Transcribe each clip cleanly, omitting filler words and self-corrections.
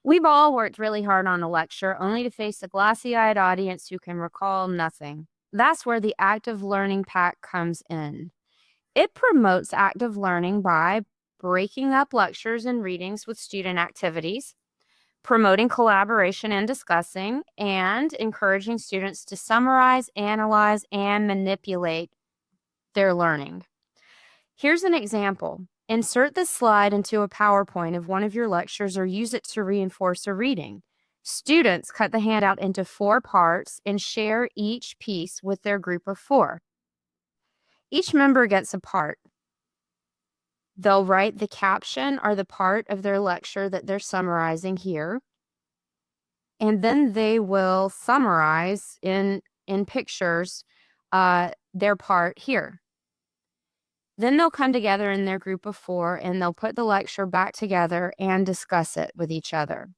We've all worked really hard on a lecture only to face a glassy-eyed audience who can recall nothing. That's where the active learning pack comes in. It promotes active learning by breaking up lectures and readings with student activities, promoting collaboration and discussing, and encouraging students to summarize, analyze, and manipulate their learning. Here's an example. Insert this slide into a PowerPoint of one of your lectures or use it to reinforce a reading. Students cut the handout into 4 parts and share each piece with their group of 4. Each member gets a part. They'll write the caption or the part of their lecture that they're summarizing here, and then they will summarize in pictures their part here. Then they'll come together in their group of 4 and they'll put the lecture back together and discuss it with each other.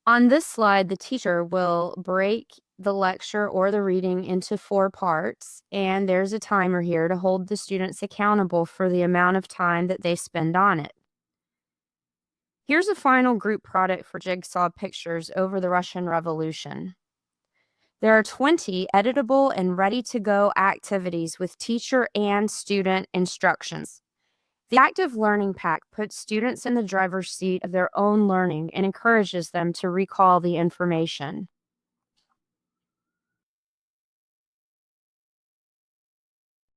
On this slide, the teacher will break the lecture or the reading into 4 parts, and there's a timer here to hold the students accountable for the amount of time that they spend on it. Here's a final group product for Jigsaw pictures over the Russian Revolution. There are 20 editable and ready-to-go activities with teacher and student instructions. The active learning pack puts students in the driver's seat of their own learning and encourages them to recall the information.